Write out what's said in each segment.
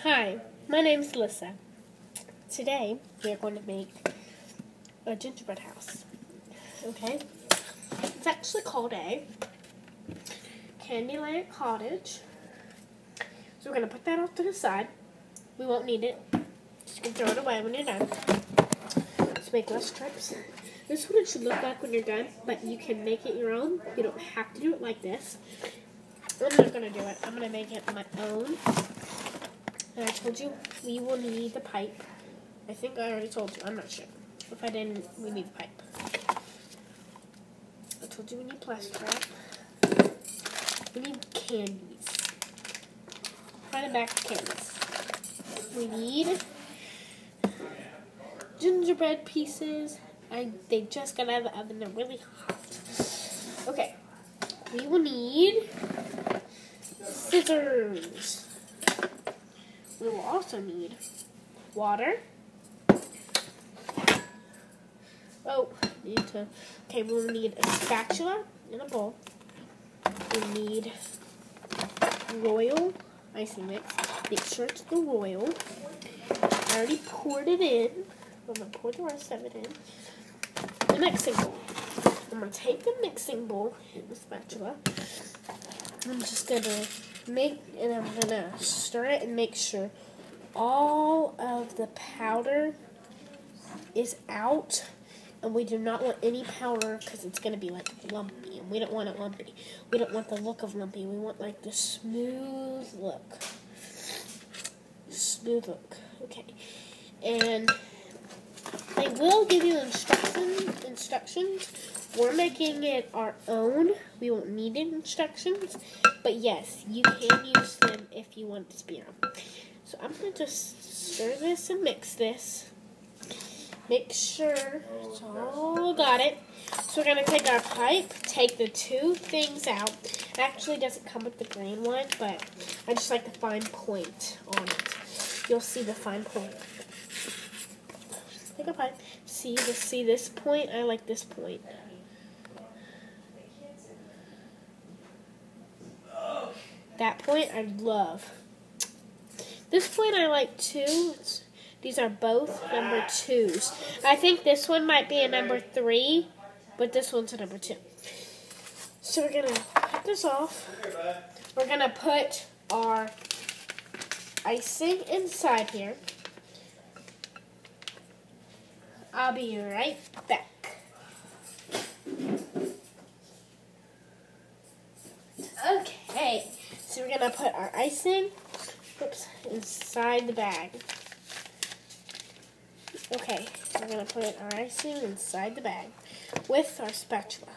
Hi, my name's Lissa. Today we are going to make a gingerbread house. Okay? It's actually called a Candyland cottage. So we're going to put that off to the side. We won't need it. Just can throw it away when you're done. Let's make less strips. This is what it should look like when you're done, but you can make it your own. You don't have to do it like this. I'm not going to do it. I'm going to make it my own. And I told you we will need the pipe. I think I already told you. I'm not sure. If I didn't, we need the pipe. I told you we need plastic wrap. We need candies. Find a bag of candies. We need gingerbread pieces. They just got out of the oven. They're really hot. Okay. We will need scissors. We will also need water. Okay, we'll need a spatula and a bowl. We need royal icing mix. Make sure it's the royal. I already poured it in. I'm going to pour the rest of it in. The mixing bowl. I'm going to take the mixing bowl and the spatula. I'm just going to I'm going to stir it and make sure all of the powder is out. And we do not want any powder because it's going to be like lumpy. And we don't want it lumpy. We don't want the look of lumpy. We want like the smooth look. Smooth look. Okay. And they will give you instructions. We're making it our own. We won't need instructions. But yes, you can use them if you want it to be your own. So I'm going to just stir this and mix this. Make sure it's all got it. So we're going to take our pipe, take the two things out. It actually doesn't come with the green one, but I just like the fine point on it. You'll see the fine point. Take a pipe. See this point? I like this point. That point I love. This point I like too. These are both number 2s. I think this one might be a number 3, but this one's a number 2. So we're going to put this off. We're going to put our icing inside here. I'll be right back. Okay, so we're going to put our icing inside the bag. Okay, we're going to put our icing inside the bag with our spatula.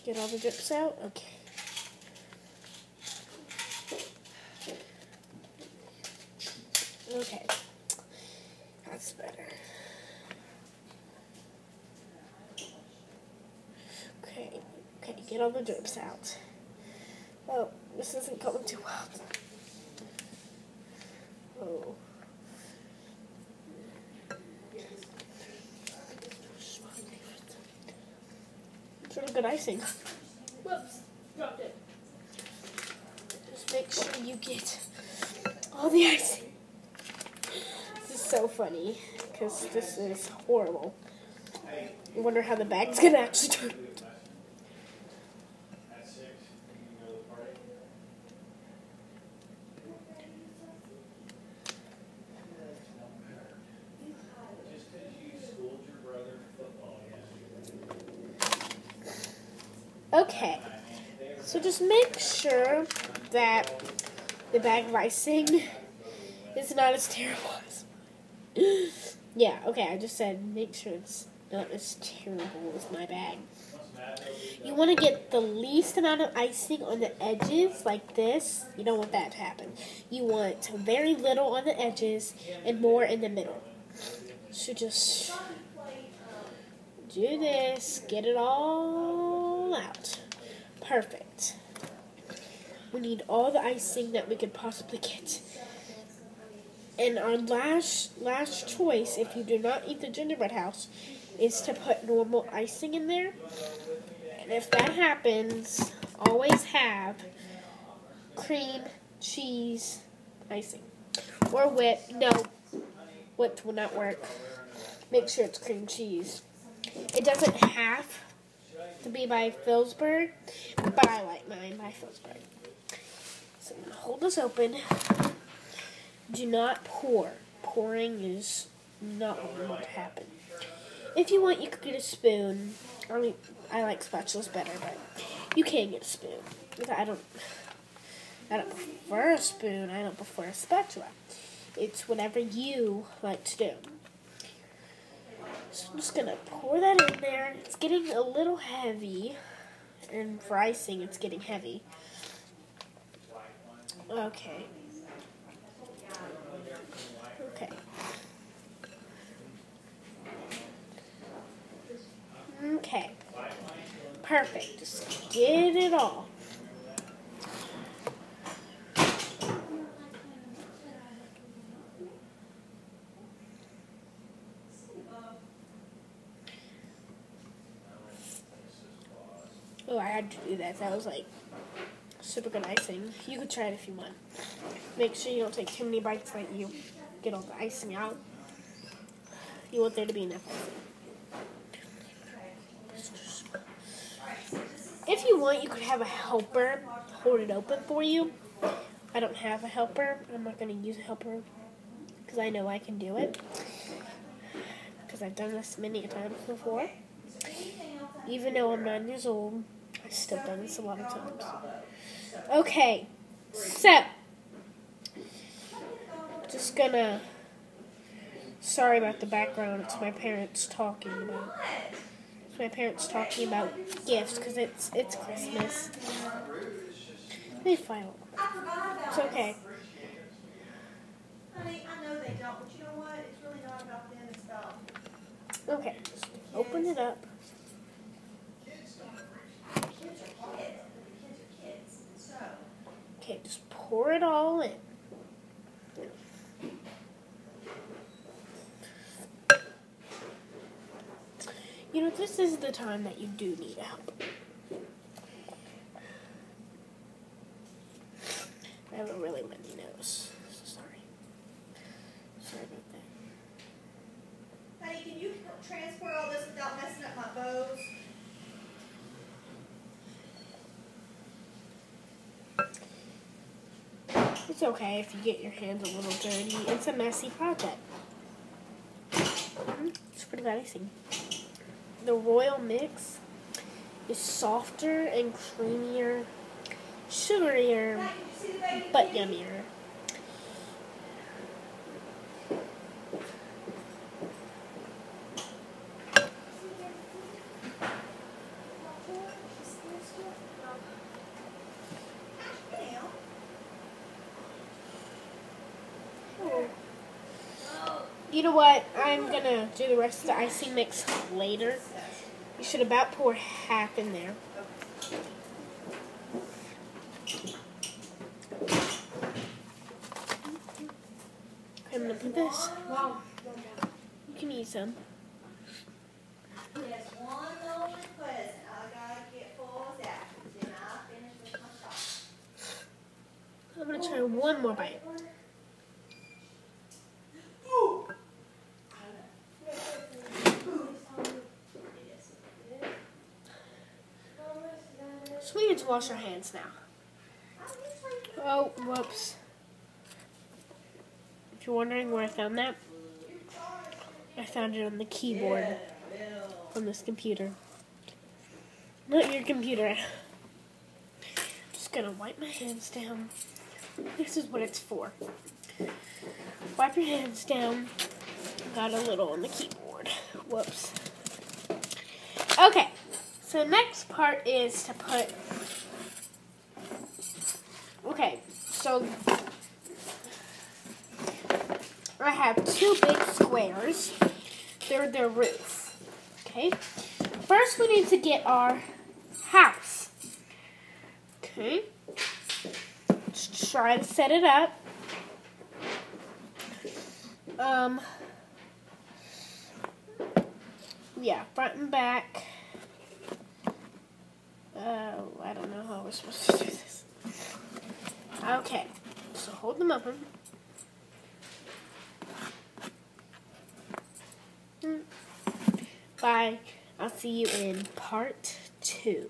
Get all the drips out? Okay. Okay. That's better. Okay, get all the drips out. Oh, this isn't going too well. Oh. It's really good icing. Whoops, dropped it. Just make sure you get all the icing. This is so funny, because this is horrible. I wonder how the bag's going to actually turn out. Okay, so just make sure that the bag of icing is not as terrible as mine. Yeah, okay, I just said make sure it's not as terrible as my bag. You want to get the least amount of icing on the edges, like this. You don't want that to happen. You want very little on the edges and more in the middle. So just do this, get it all out. Perfect. We need all the icing that we could possibly get. And our last choice, if you do not eat the gingerbread house, is to put normal icing in there. And if that happens, always have cream, cheese, icing. Or whipped. No, whipped will not work. Make sure it's cream cheese. It doesn't have to be by Phillipsburg, but I like mine by Phillipsburg. So I'm going to hold this open. Do not pour. Pouring is not what we want to happen. If you want, you could get a spoon. I mean, I like spatulas better, but you can get a spoon. I don't prefer a spoon. I don't prefer a spatula. It's whatever you like to do. So I'm just gonna pour that in there. It's getting a little heavy, and for icing, it's getting heavy. Okay. Okay. Okay. Perfect. Just get it all. Oh, I had to do that. That was like super good icing. You could try it if you want. Make sure you don't take too many bites that you get all the icing out. You want there to be enough icing. If you want, you could have a helper hold it open for you. I don't have a helper. I'm not going to use a helper because I know I can do it. Because I've done this many times before. Even though I'm 9 years old, I've still done this a lot of times. Okay, so just gonna. Sorry about the background. It's my parents talking about. It's my parents talking about gifts because it's Christmas. Let me file. It's okay. Honey, I know they don't, but you know what? It's really not about them. It's about. Okay, just open it up. Kids are kids, but the kids are kids. So. Okay, just pour it all in. You know, this is the time that you do need help. I have a really muddy nose. Sorry. Sorry about that. Honey, can you transport all this without messing up my bows? It's okay if you get your hands a little dirty. It's a messy project. It's pretty good icing. The royal mix is softer and creamier, sugarier, but yummier. You know what? I'm gonna do the rest of the icing mix later. You should about pour half in there. I'm gonna put this. You can eat some. Yes, one little request. I gotta get full of that. Then I'll finish with my shot. I'm gonna try one more bite. So we need to wash our hands now. Oh, whoops. If you're wondering where I found that, I found it on the keyboard on this computer. Not your computer. Just gonna wipe my hands down. This is what it's for. Wipe your hands down. Got a little on the keyboard. Whoops. Okay. So the next part is to put, okay, so I have two big squares. They're the roof, okay? First we need to get our house, okay? Let's try to set it up. Yeah, front and back. I don't know how we're supposed to do this. Okay, so hold them open. Bye. I'll see you in part 2.